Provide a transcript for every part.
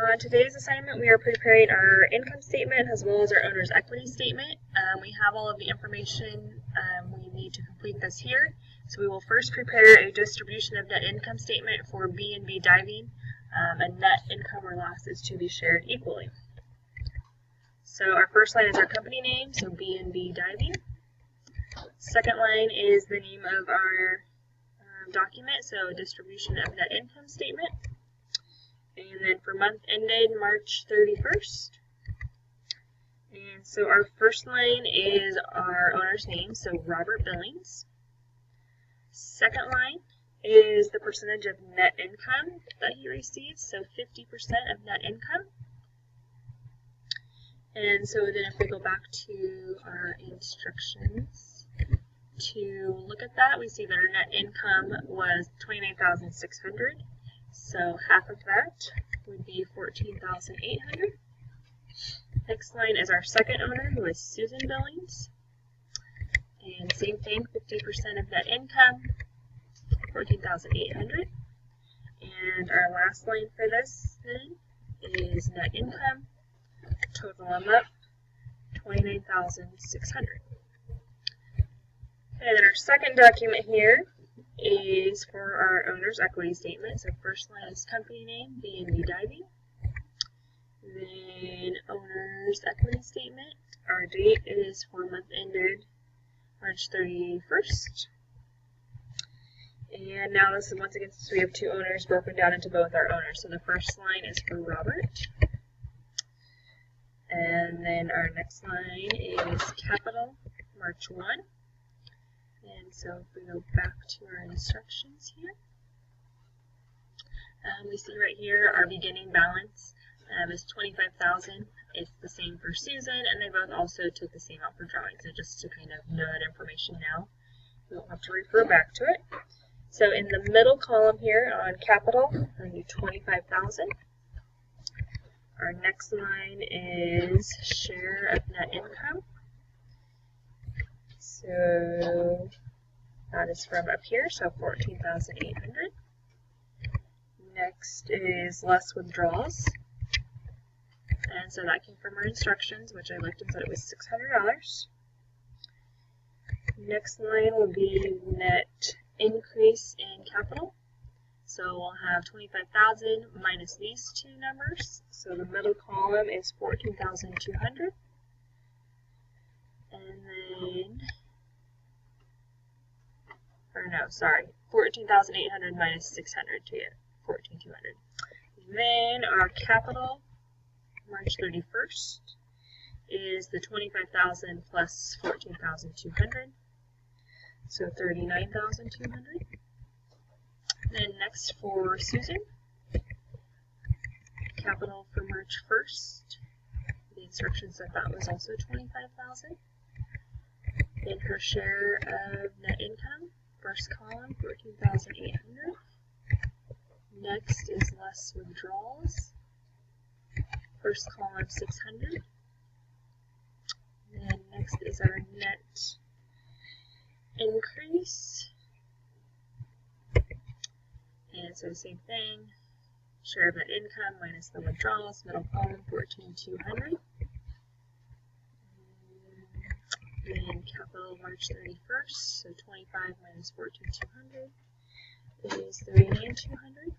On today's assignment, we are preparing our income statement as well as our owner's equity statement. We have all of the information we need to complete this here. So we will first prepare a distribution of net income statement for B&B Diving, and net income or loss is to be shared equally. So our first line is our company name, so B&B Diving. Second line is the name of our document, so distribution of net income statement. And then for month ended March 31st. And so our first line is our owner's name, so Robert Billings. Second line is the percentage of net income that he receives, so 50% of net income. And so then if we go back to our instructions to look at that, we see that our net income was $29,600. So half of that would be $14,800. Next line is our second owner, who is Susan Billings. And same thing, 50% of net income, $14,800. And our last line for this then is net income. Total them up, $29,600. And then our second document here is for our owner's equity statement. So first line is company name, B&B Diving. Then owner's equity statement. Our date is for month ended March 31st. And now this is once again, since we have two owners broken down into both our owners. So the first line is for Robert. And then our next line is capital, March 1. And so if we go back to our instructions here, we see right here our beginning balance is $25,000. It's the same for Susan, and they both also took the same out for drawing. So just to kind of know that information now, we won't have to refer back to it. So in the middle column here on capital, I do $25,000. Our next line is share of net income. So that is from up here, so $14,800. Next is less withdrawals. And so that came from our instructions, which I looked and said it was $600. Next line will be net increase in capital. So we'll have $25,000 minus these two numbers. So the middle column is $14,200. And then, or no, sorry, $14,800 minus $600 to get $14,200. Then our capital, March 31st, is the $25,000 plus $14,200, so $39,200. Then next for Susan, capital for March 1st. The instructions said that was also $25,000. Then her share of net income, first column, $14,800. Next is less withdrawals, first column, $600. Then next is our net increase. And so same thing, share of net income minus the withdrawals, middle column, $14,200. Then capital March 31st, so 25 minus 14,200 is 39,200.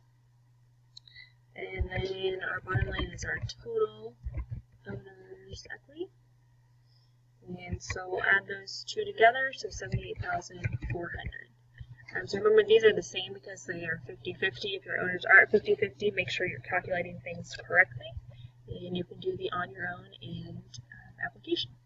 And then our bottom line is our total owner's equity. And so we'll add those two together, so $78,400. So remember, these are the same because they are 50-50. If your owners are at 50-50, make sure you're calculating things correctly. And you can do the on your own and application.